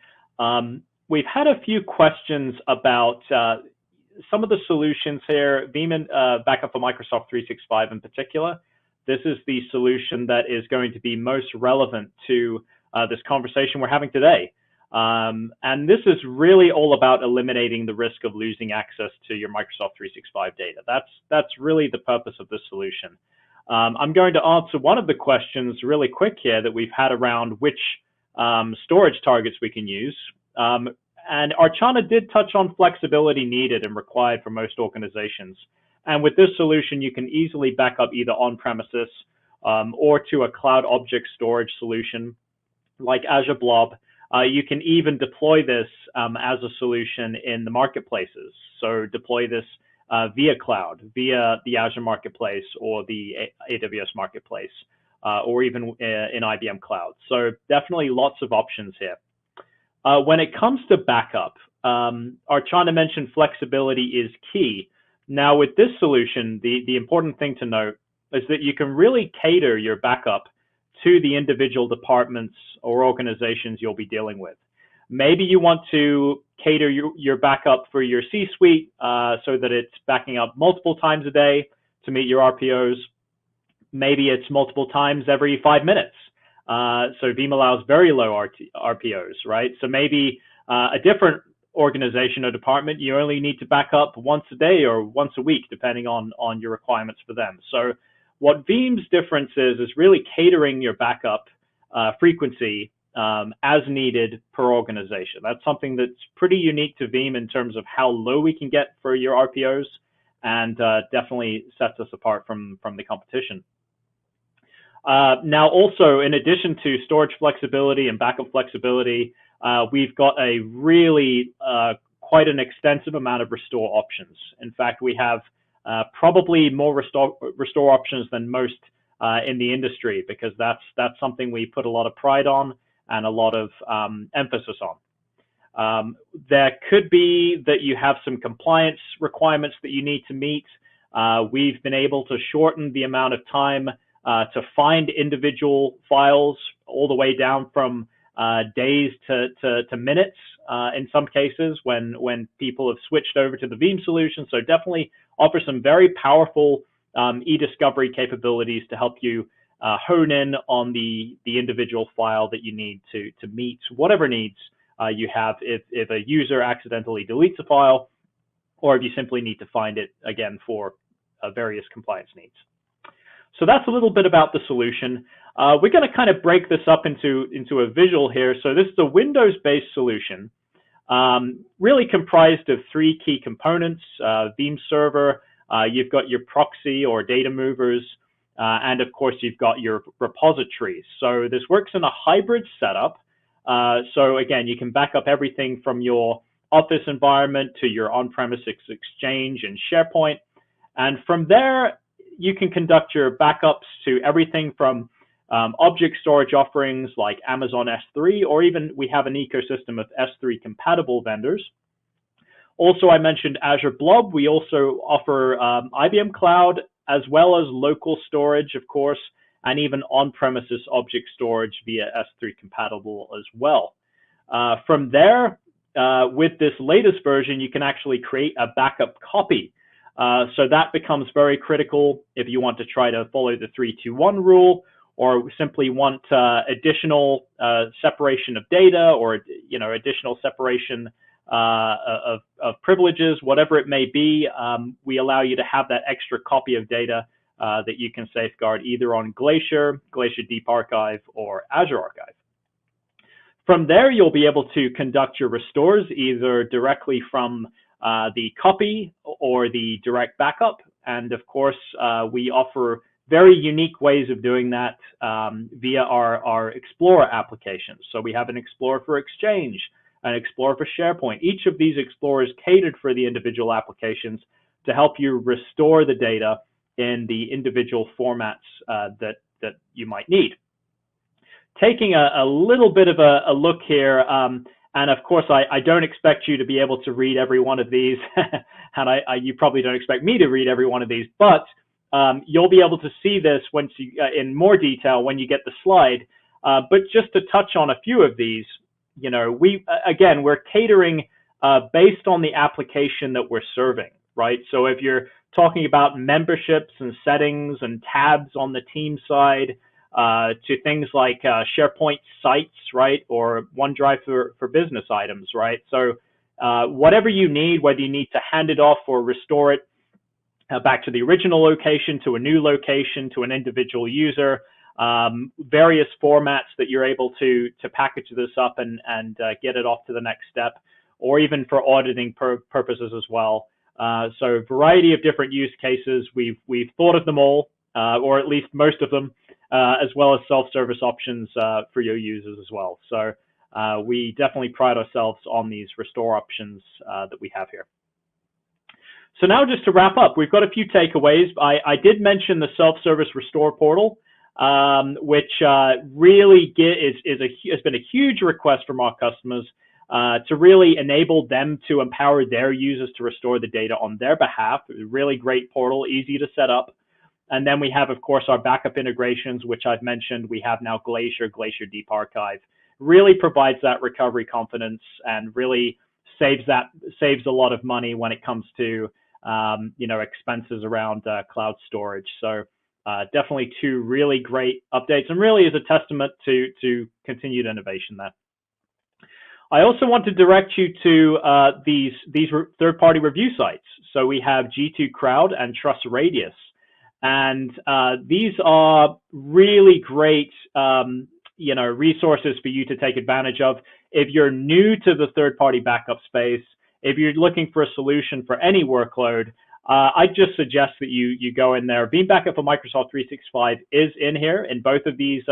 We've had a few questions about some of the solutions here. Veeam backup for Microsoft 365 in particular. This is the solution that is going to be most relevant to this conversation we're having today. And this is really all about eliminating the risk of losing access to your Microsoft 365 data. That's really the purpose of this solution. I'm going to answer one of the questions really quick here that we've had around which storage targets we can use. And Archana did touch on flexibility needed and required for most organizations. And with this solution, you can easily back up either on-premises or to a cloud object storage solution like Azure Blob. You can even deploy this as a solution in the marketplaces. So deploy this via cloud, via the Azure Marketplace or the AWS Marketplace, or even in IBM Cloud. So definitely lots of options here. When it comes to backup, Archana mentioned flexibility is key. Now with this solution, the important thing to note is that you can really cater your backup to the individual departments or organizations you'll be dealing with. Maybe you want to cater your backup for your C-suite so that it's backing up multiple times a day to meet your RPOs. Maybe it's multiple times every 5 minutes. So Veeam allows very low RPOs, right? So maybe a different organization or department, you only need to back up once a day or once a week, depending on your requirements for them. So what Veeam's difference is really catering your backup frequency as needed per organization. That's something that's pretty unique to Veeam in terms of how low we can get for your RPOs, and definitely sets us apart from the competition. Now also, in addition to storage flexibility and backup flexibility, we've got a really quite an extensive amount of restore options. In fact, we have probably more restore options than most in the industry, because that's something we put a lot of pride on and a lot of emphasis on. There could be that you have some compliance requirements that you need to meet. We've been able to shorten the amount of time to find individual files all the way down from days to minutes in some cases when people have switched over to the Veeam solution. So definitely offer some very powerful e-discovery capabilities to help you hone in on the individual file that you need to meet whatever needs you have if a user accidentally deletes a file, or if you simply need to find it again for various compliance needs. So that's a little bit about the solution. We're going to kind of break this up into a visual here. So this is a Windows-based solution, really comprised of 3 key components: Veeam Server, you've got your proxy or data movers, and of course you've got your repositories. So this works in a hybrid setup. So again, you can back up everything from your Office environment to your on-premises Exchange and SharePoint, and from there you can conduct your backups to everything from object storage offerings like Amazon S3, or even we have an ecosystem of S3 compatible vendors. Also, I mentioned Azure Blob. We also offer IBM Cloud, as well as local storage, of course, and even on-premises object storage via S3 compatible as well. From there, with this latest version, you can actually create a backup copy. So that becomes very critical if you want to try to follow the 3-2-1 rule, or simply want additional separation of data, or additional separation of privileges, whatever it may be, we allow you to have that extra copy of data that you can safeguard either on Glacier, Glacier Deep Archive, or Azure Archive. From there, you'll be able to conduct your restores either directly from the copy or the direct backup. And of course, we offer very unique ways of doing that via our Explorer applications. So we have an Explorer for Exchange, an Explorer for SharePoint. Each of these Explorers catered for the individual applications to help you restore the data in the individual formats that you might need. Taking a little bit of a look here, and of course, I don't expect you to be able to read every one of these, and you probably don't expect me to read every one of these, but you'll be able to see this once you, in more detail when you get the slide. But just to touch on a few of these, you know, we're catering based on the application that we're serving, right? So if you're talking about memberships and settings and tabs on the team side, to things like SharePoint sites, right, or OneDrive for business items, right? So whatever you need, whether you need to hand it off or restore it back to the original location, to a new location, to an individual user, various formats that you're able to package this up and get it off to the next step, or even for auditing purposes as well. So a variety of different use cases. We've thought of them all, or at least most of them, as well as self-service options for your users as well. So we definitely pride ourselves on these restore options that we have here. So now just to wrap up, we've got a few takeaways. I did mention the self-service restore portal, which really has been a huge request from our customers to really enable them to empower their users to restore the data on their behalf. A really great portal, easy to set up. And then we have, of course, our backup integrations, which I've mentioned. We have now Glacier, Glacier Deep Archive. Really provides that recovery confidence and really saves a lot of money when it comes to expenses around cloud storage. So definitely two really great updates, and really is a testament to continued innovation there. I also want to direct you to these third-party review sites. So we have G2 Crowd and TrustRadius. And these are really great, resources for you to take advantage of. If you're new to the third-party backup space, if you're looking for a solution for any workload, I just suggest that you go in there. Veeam Backup for Microsoft 365 is in here in both of these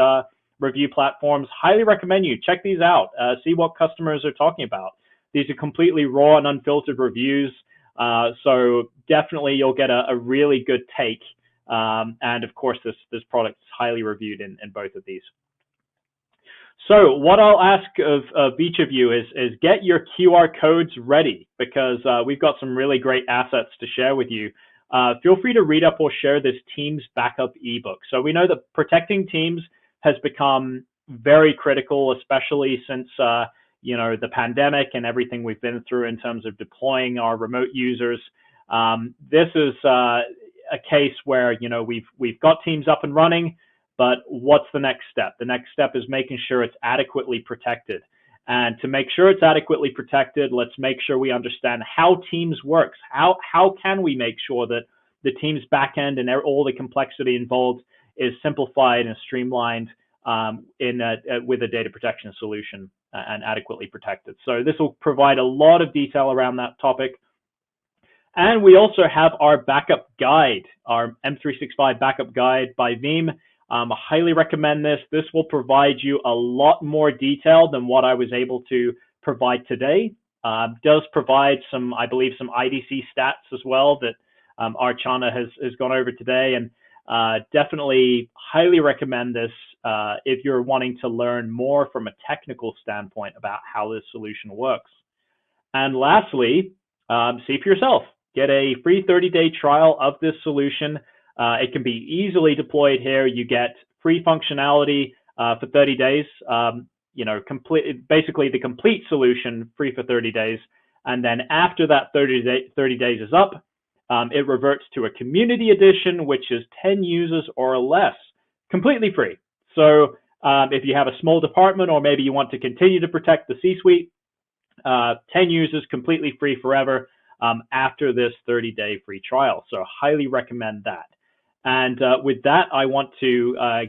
review platforms. Highly recommend you check these out. See what customers are talking about. These are completely raw and unfiltered reviews, so definitely you'll get a really good take. And of course, this product is highly reviewed in both of these. So what I'll ask of each of you is get your QR codes ready, because we've got some really great assets to share with you. Feel free to read up or share this Teams backup ebook. So we know that protecting Teams has become very critical, especially since the pandemic and everything we've been through in terms of deploying our remote users. This is a case where we've got Teams up and running, but what's the next step? The next step is making sure it's adequately protected. And to make sure it's adequately protected, let's make sure we understand how Teams works. How can we make sure that the Teams backend and all the complexity involved is simplified and streamlined with a data protection solution and adequately protected? So this will provide a lot of detail around that topic. And we also have our backup guide, our M365 backup guide by Veeam. I highly recommend this. This will provide you a lot more detail than what I was able to provide today. Does provide some, I believe, some IDC stats as well that Archana has gone over today. And definitely highly recommend this if you're wanting to learn more from a technical standpoint about how this solution works. And lastly, see for yourself. Get a free 30-day trial of this solution. It can be easily deployed here. You get free functionality for 30 days, basically the complete solution free for 30 days. And then after that 30 days is up, it reverts to a community edition, which is 10 users or less, completely free. So if you have a small department, or maybe you want to continue to protect the C-suite, 10 users completely free forever after this 30-day free trial. So highly recommend that. And with that, I want to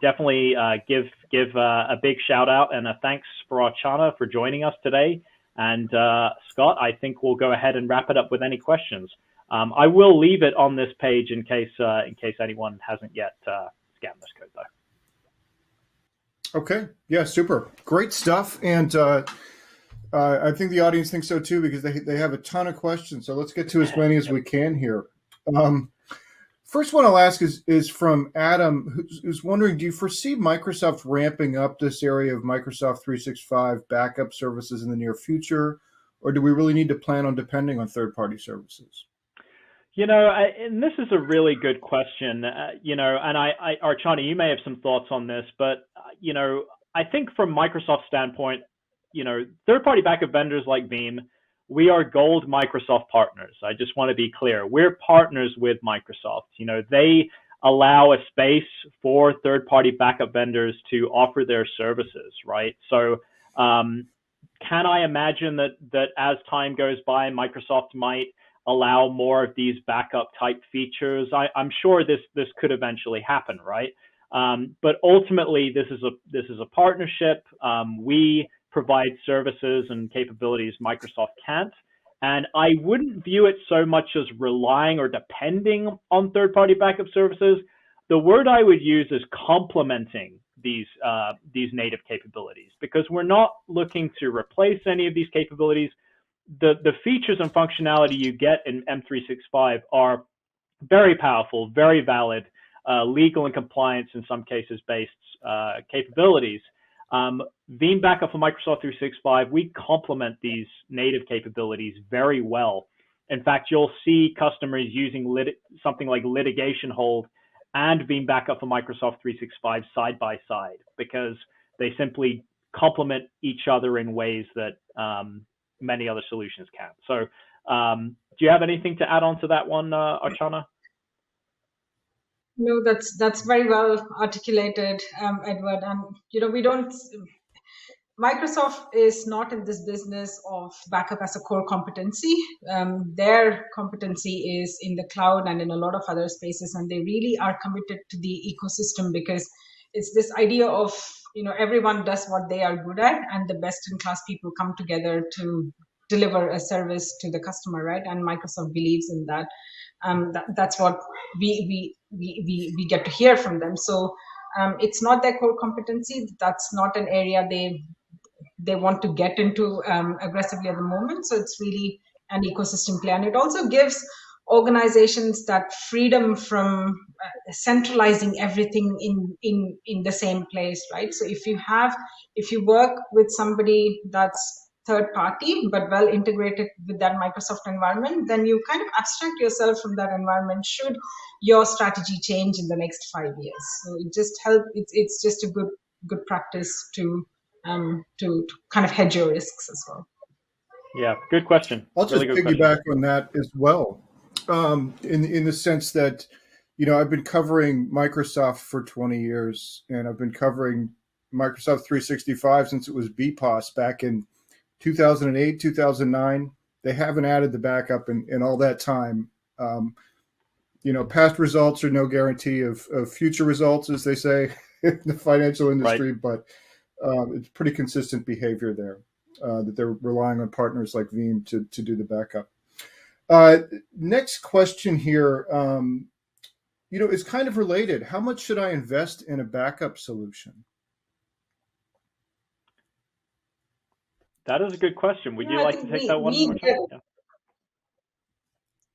definitely give a big shout out and a thanks for Archana for joining us today. And Scott, I think we'll go ahead and wrap it up with any questions. I will leave it on this page in case anyone hasn't yet scanned this code though. Okay. Yeah, super. Great stuff. And I think the audience thinks so too, because they have a ton of questions. So let's get to as many as we can here. First one I'll ask is from Adam, who's wondering, do you foresee Microsoft ramping up this area of Microsoft 365 backup services in the near future, or do we really need to plan on depending on third-party services? You know, and this is a really good question, you know, and Archana, you may have some thoughts on this, but, you know, I think from Microsoft's standpoint, you know, third-party backup vendors like Veeam, we are gold Microsoft partners. I just want to be clear. We're partners with Microsoft. You know, they allow a space for third-party backup vendors to offer their services, right? So can I imagine that as time goes by, Microsoft might allow more of these backup type features? I'm sure this could eventually happen, right? But ultimately, this is a partnership. We provide services and capabilities Microsoft can't. And I wouldn't view it so much as relying or depending on third-party backup services. The word I would use is complementing these native capabilities, because we're not looking to replace any of these capabilities. The features and functionality you get in M365 are very powerful, very valid, legal and compliance in some cases based capabilities. Veeam Backup for Microsoft 365, we complement these native capabilities very well. In fact, you'll see customers using something like Litigation Hold and Veeam Backup for Microsoft 365 side by side, because they simply complement each other in ways that many other solutions can't. So do you have anything to add on to that one, Archana? No, that's very well articulated, Edward. And you know, Microsoft is not in this business of backup as a core competency. Their competency is in the cloud and in a lot of other spaces, and they really are committed to the ecosystem, because it's this idea of, you know, everyone does what they are good at, and the best-in-class people come together to deliver a service to the customer, right? And Microsoft believes in that. That's what we get to hear from them. So it's not their core competency. That's not an area they want to get into aggressively at the moment. So it's really an ecosystem play, and it also gives organizations that freedom from centralizing everything in the same place, right? So if you work with somebody that's third party but well integrated with that Microsoft environment, then you kind of abstract yourself from that environment should your strategy change in the next 5 years. So it just helps. It's just a good practice to kind of hedge your risks as well. Yeah, good question. I'll just piggyback on that as well, in the sense that, you know, I've been covering Microsoft for 20 years, and I've been covering Microsoft 365 since it was BPOS back in 2008, 2009. They haven't added the backup in all that time. You know, past results are no guarantee of future results, as they say in the financial industry, right. But it's pretty consistent behavior there, that they're relying on partners like Veeam to do the backup. Next question here, you know, is kind of related. How much should I invest in a backup solution? That is a good question. Would you like to take that one?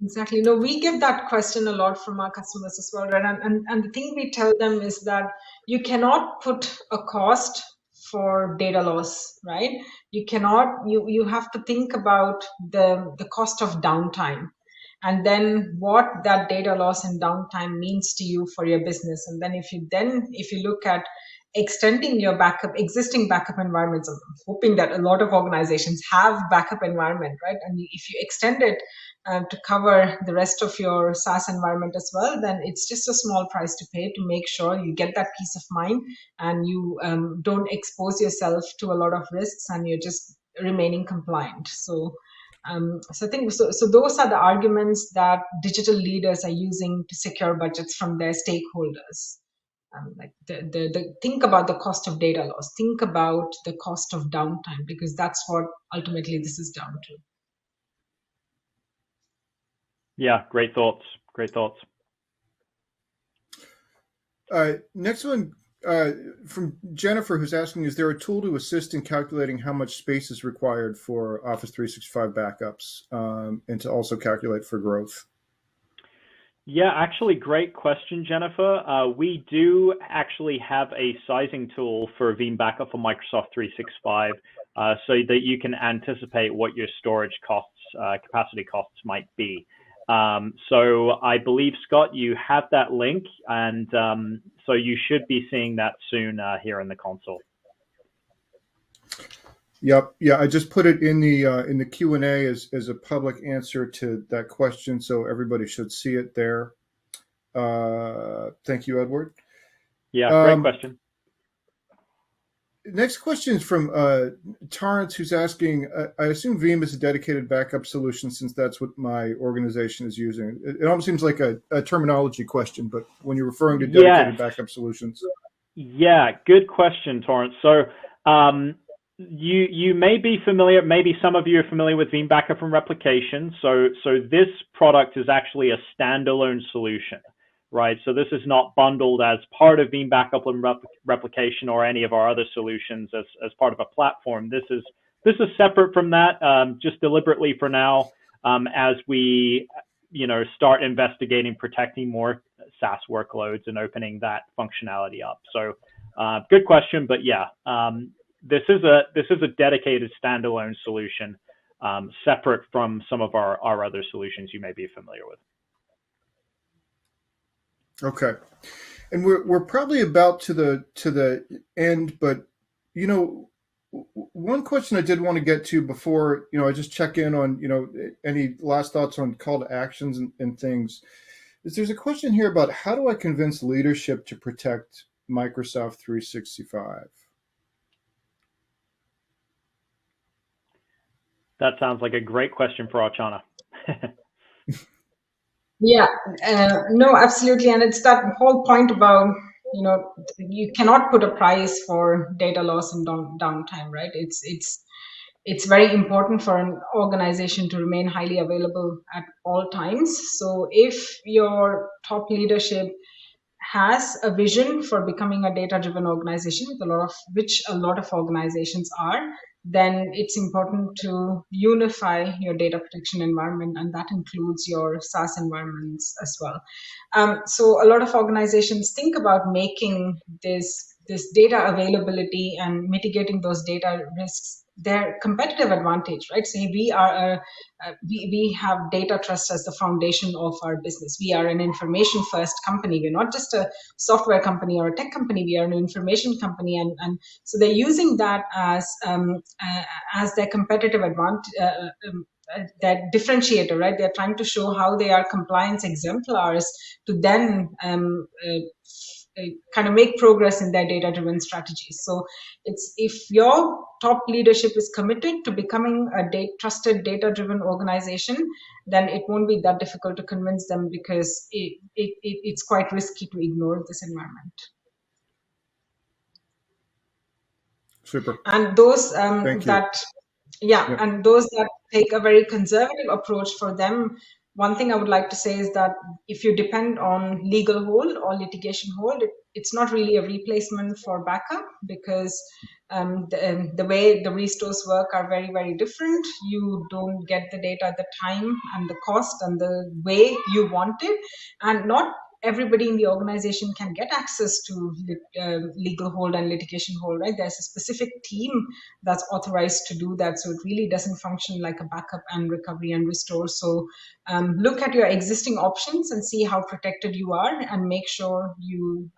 Exactly. No, we get that question a lot from our customers as well, right? And the thing we tell them is that you cannot put a cost for data loss, right? You have to think about the cost of downtime, and then what that data loss and downtime means to you for your business. And then if you look at extending your existing backup environments, I'm hoping that a lot of organizations have backup environment, right? And if you extend it to cover the rest of your SaaS environment as well, then it's just a small price to pay to make sure you get that peace of mind and you don't expose yourself to a lot of risks, and you're just remaining compliant. So I think so those are the arguments that digital leaders are using to secure budgets from their stakeholders. Like think about the cost of data loss, think about the cost of downtime, because that's what ultimately this is down to. Yeah, great thoughts. Great thoughts. Next one from Jennifer, who's asking, is there a tool to assist in calculating how much space is required for Office 365 backups and to also calculate for growth? Yeah, actually, great question, Jennifer. We do actually have a sizing tool for Veeam Backup for Microsoft 365 so that you can anticipate what your storage costs, capacity costs might be. So I believe, Scott, you have that link, and so you should be seeing that soon here in the console. Yep. Yeah, I just put it in the Q&A as a public answer to that question, so everybody should see it there. Thank you, Edward. Yeah, great question. Next question is from Torrance, who's asking, I assume Veeam is a dedicated backup solution since that's what my organization is using. It almost seems like a terminology question, but when you're referring to dedicated backup solutions. Yeah, good question, Torrance. So you may be familiar, maybe some of you are familiar with Veeam Backup and Replication. So this product is actually a standalone solution, right? So this is not bundled as part of Veeam Backup and Replication or any of our other solutions as part of a platform. This is separate from that, just deliberately for now, as we start investigating protecting more SaaS workloads and opening that functionality up. So good question, but yeah. This is a dedicated standalone solution, separate from some of our other solutions you may be familiar with. Okay, and we're probably about to the end, but one question I did want to get to before I just check in on any last thoughts on call to actions and things. There's a question here about how do I convince leadership to protect Microsoft 365? That sounds like a great question for Archana. Yeah, no, absolutely. And it's that whole point about, you cannot put a price for data loss and downtime, right? It's very important for an organization to remain highly available at all times. So if your top leadership has a vision for becoming a data-driven organization, which a lot of organizations are, then it's important to unify your data protection environment, and that includes your SaaS environments as well. So a lot of organizations think about making this data availability and mitigating those data risks their competitive advantage, right? So we have data trust as the foundation of our business. We are an information first company. We're not just a software company or a tech company. We are an information company, and so they're using that as their competitive advantage, that differentiator, right? They're trying to show how they are compliance exemplars to then kind of make progress in their data-driven strategies. So if your top leadership is committed to becoming a trusted data-driven organization, then it won't be that difficult to convince them, because it's quite risky to ignore this environment. Super. And those and those that take a very conservative approach, for them, one thing I would like to say is that if you depend on legal hold or litigation hold, it's not really a replacement for backup, because the way the restores work are very, very different. You don't get the data at the time and the cost and the way you want it, and not everybody in the organization can get access to legal hold and litigation hold, right? There's a specific team that's authorized to do that. So it really doesn't function like a backup and recovery and restore. So look at your existing options and see how protected you are, and make sure you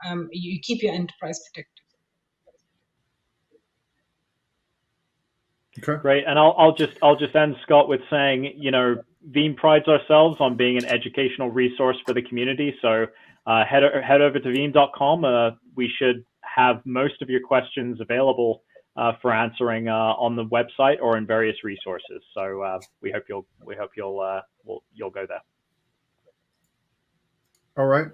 keep your enterprise protected. Okay. Great. And I'll just end, Scott, with saying, Veeam prides ourselves on being an educational resource for the community. So head over to veeam.com. We should have most of your questions available for answering on the website or in various resources. So we hope you'll go there. All right.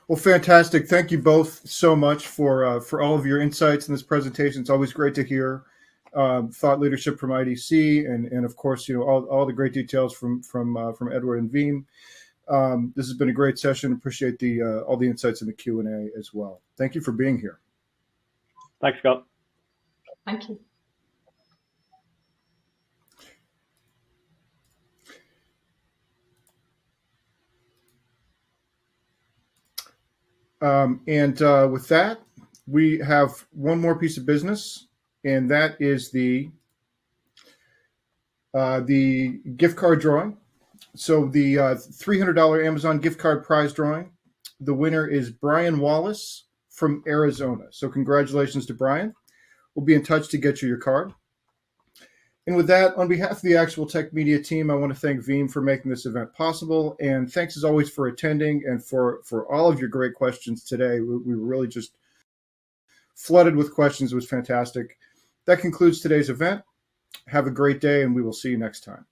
Well, fantastic. Thank you both so much for all of your insights in this presentation. It's always great to hear thought leadership from IDC, and of course, all the great details from Edward and Veeam. This has been a great session. Appreciate all the insights in the Q&A as well. Thank you for being here. Thanks, Scott. Thank you. With that, we have one more piece of business, and that is the gift card drawing. So the $300 Amazon gift card prize drawing, the winner is Brian Wallace from Arizona. So congratulations to Brian. We'll be in touch to get you your card. And with that, on behalf of the Actual Tech Media team, I want to thank Veeam for making this event possible. And thanks as always for attending and for all of your great questions today. We were really just flooded with questions. It was fantastic. That concludes today's event. Have a great day, and we will see you next time.